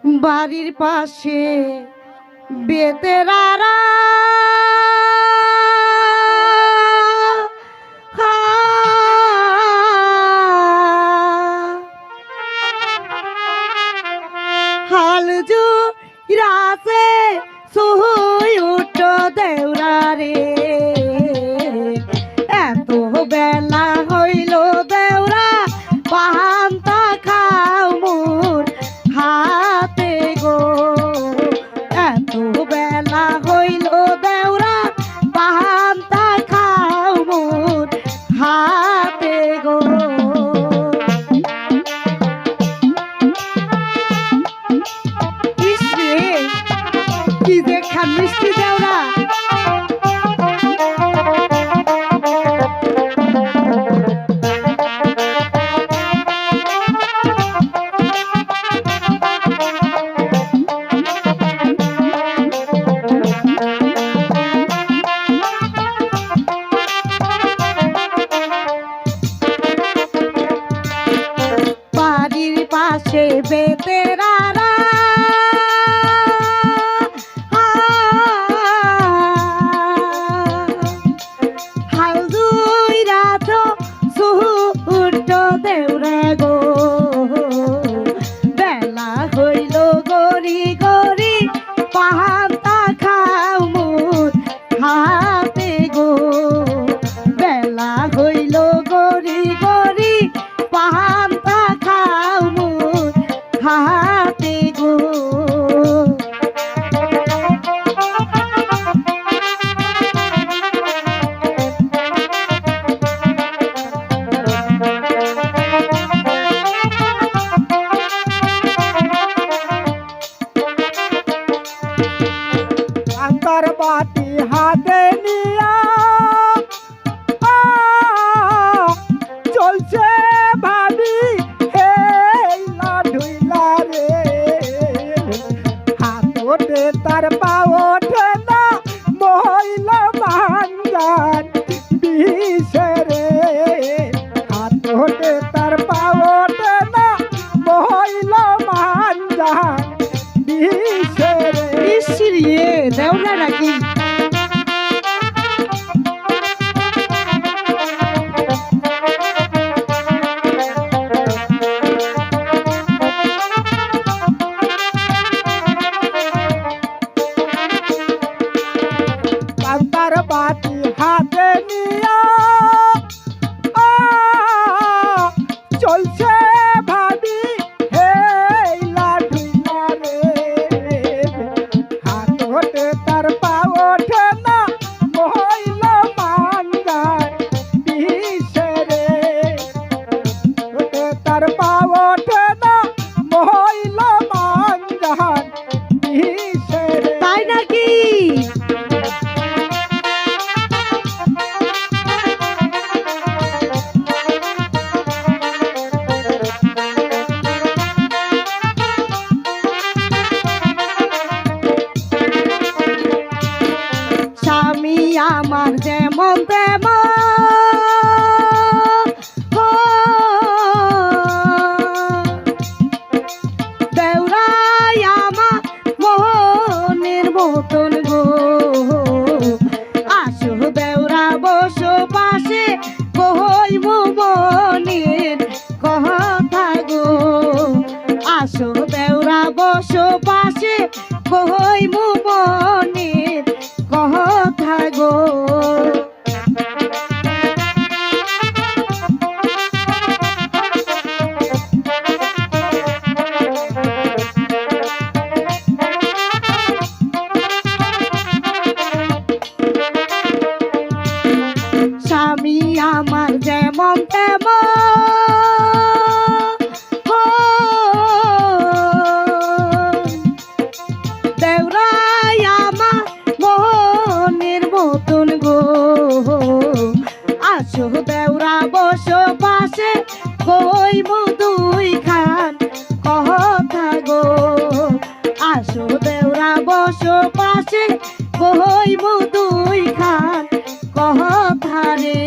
বাড়ির পাশে বেতেরারা হাল জুড়াছে সুহুই উঠো দেউরা রে এত বেলা হইল দেউরা পান্তা খাও মোর হাতে গো এত বেলা হইল দেউরা পান্তা খাও মোর হাতে গো কি যে খান মিষ্টি দেওরা বাড়ির পাশে বেতেরারা দেউরা গো বেলা হইল গরি গরি পান্তা খাও মোর হাতে গো বেলা হইল গরি গরি পান্তা খাও মোর হাতে গো বাটি হাতে নিয়া চলছে ভাবি হে ঢুইলা রে হাত ওঠে তার পা ওঠে না মহিলা মানজান বিষে রে হাত ওঠে তার পা ওঠে না মহিলা মানজান বিষে রে ইসরিয়ে দেওরা নাকি পান্তার বাটি হাতে নিয়া চলছে ভাবি হে লাঠুলা রে হাত ওঠে তার পা ওঠে না মহিলা মানজান বিষে রে ওঠে তার পা ওঠে না মহিলা মানজান বিষে রে তাই নাকি স্বামী আমার যেমন তেমন দেউরাই আমার মোহনের মতন গো আসো দেউরা বসো পাশে কইব মনের কথা গো আসো দেউরা বসো পাশে কইব মনের কথা গো স্বামী আমার যেমন তেমন দেউরাই আমার মোহনের মতন গো আসো দেউরা বসো পাশে কইব দুই খান কথা গো আসো দেউরা বসো পাশে কইব দুই খান কথা রে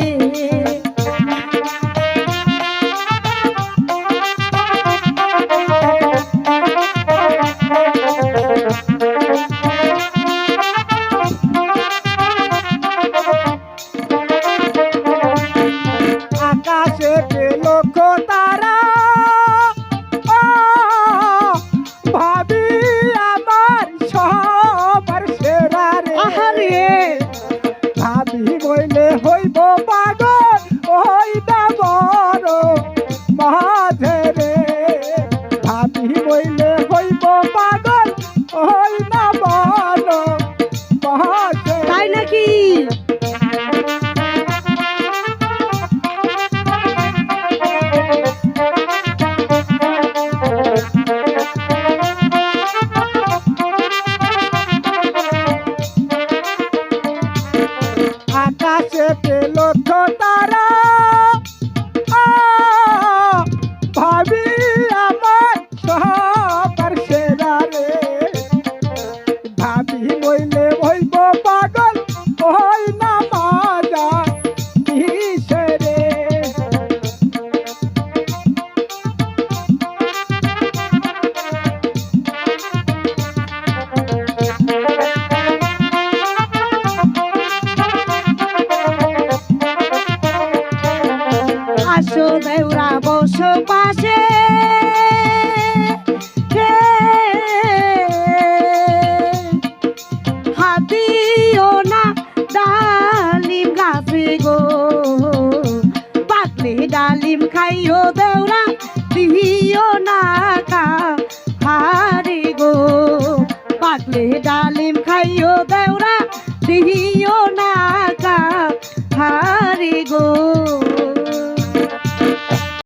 দিও না কা হারে গো পাকলে ডালিম খাইও দেওরা দিও না কা হারে গো